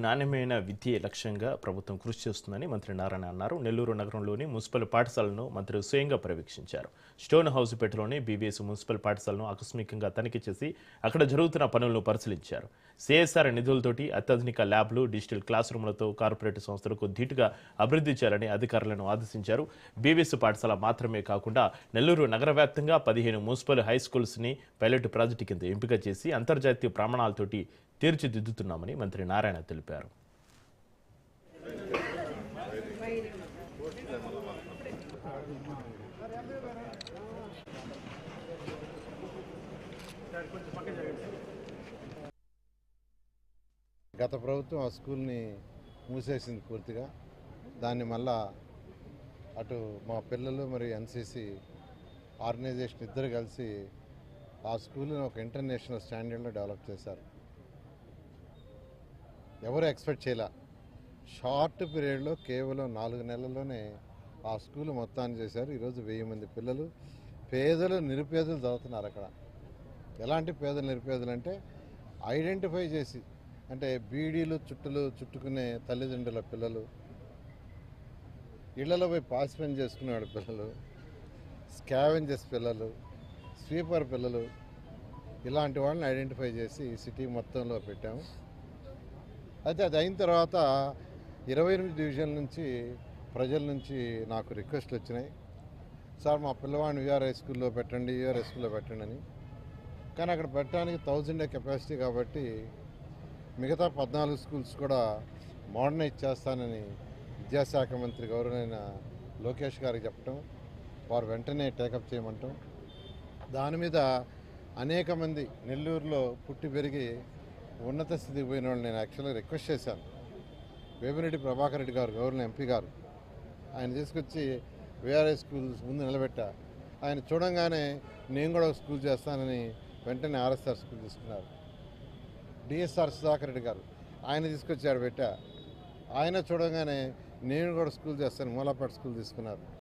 నాణ్యమైన విద్యే లక్ష్యంగా ప్రభుత్వం కృషి చేస్తుందని మంత్రి నారాయణ అన్నారు. నెల్లూరు నగరంలోని మున్సిపల్ పాఠశాలను మంత్రి స్వయంగా పర్యవేక్షించారు. స్టోన్ హౌస్పేటలోని బీవీఎస్ మున్సిపల్ పాఠశాలను ఆకస్మికంగా తనిఖీ చేసి అక్కడ జరుగుతున్న పనులను పరిశీలించారు. సిఎస్ఆర్ నిధులతోటి అత్యాధునిక ల్యాబ్లు, డిజిటల్ క్లాస్ రూమ్లతో కార్పొరేట్ సంస్థలకు ధీటుగా అభివృద్ధి చేయాలని అధికారులను ఆదేశించారు. బీవీఎస్ పాఠశాల మాత్రమే కాకుండా నెల్లూరు నగర వ్యాప్తంగా 15 మున్సిపల్ హై స్కూల్స్ని పైలట్ ప్రాజెక్టు కింద ఎంపిక చేసి అంతర్జాతీయ ప్రమాణాలతోటి తీర్చిదిద్దుతున్నామని మంత్రి నారాయణ తెలిపారు. గత ప్రభుత్వం ఆ స్కూల్ని మూసేసింది పూర్తిగా. దాన్ని మళ్ళా అటు మా పిల్లలు మరియు ఎన్సీసీ ఆర్గనైజేషన్ ఇద్దరు కలిసి ఆ స్కూల్ని ఒక ఇంటర్నేషనల్ స్టాండర్డ్లో డెవలప్ చేశారు. ఎవరు ఎక్స్పెక్ట్ చేయలే. షార్ట్ పీరియడ్లో కేవలం 4 నెలల్లోనే ఆ స్కూల్ మొత్తాన్ని చేశారు. ఈరోజు 1000 మంది పిల్లలు, పేదలు నిరుపేదలు చదువుతున్నారు అక్కడ. ఎలాంటి పేదలు నిరుపేదలు అంటే ఐడెంటిఫై చేసి, అంటే బీడీలు చుట్టుకునే తల్లిదండ్రుల పిల్లలు, ఇళ్లలో పోయి పాసి పని చేసుకునేవాడు పిల్లలు, స్కావెంజర్స్ పిల్లలు, స్వీపర్ పిల్లలు, ఇలాంటి వాళ్ళని ఐడెంటిఫై చేసి సిటీ మొత్తంలో పెట్టాము. అయితే అది అయిన తర్వాత 28 డివిజన్ల నుంచి ప్రజల నుంచి నాకు రిక్వెస్ట్లు వచ్చినాయి. సార్ మా పిల్లవాడిని యూఆర్ హై స్కూల్లో పెట్టండి, యూఆర్ హై స్కూల్లో పెట్టండి అని. కానీ అక్కడ పెట్టడానికి 1000 కెపాసిటీ కాబట్టి మిగతా 14 స్కూల్స్ కూడా మోడర్నైజ్ చేస్తానని విద్యాశాఖ మంత్రి గౌరవనైన లోకేష్ గారికి చెప్పటం, వారు వెంటనే టేకప్ చేయమంటాం. దాని మీద అనేక మంది నెల్లూరులో పుట్టి పెరిగి ఉన్నత స్థితికి పోయిన వాళ్ళు నేను యాక్చువల్గా రిక్వెస్ట్ చేశాను. వేమిరెడ్డి ప్రభాకర్ రెడ్డి గారు, గవర్నర్ ఎంపీ గారు, ఆయన తీసుకొచ్చి వీఆర్ఐ స్కూల్స్ ముందు నిలబెట్టా. ఆయన చూడంగానే నేను కూడా స్కూల్ చేస్తానని వెంటనే ఆర్ఎస్ఆర్ స్కూల్ తీసుకున్నారు. డిఎస్ఆర్ సుధాకర్ రెడ్డి గారు, ఆయన తీసుకొచ్చి ఆడ పెట్టా. ఆయన చూడంగానే నేను కూడా స్కూల్ చేస్తాను, మూలాపేట స్కూల్ తీసుకున్నారు.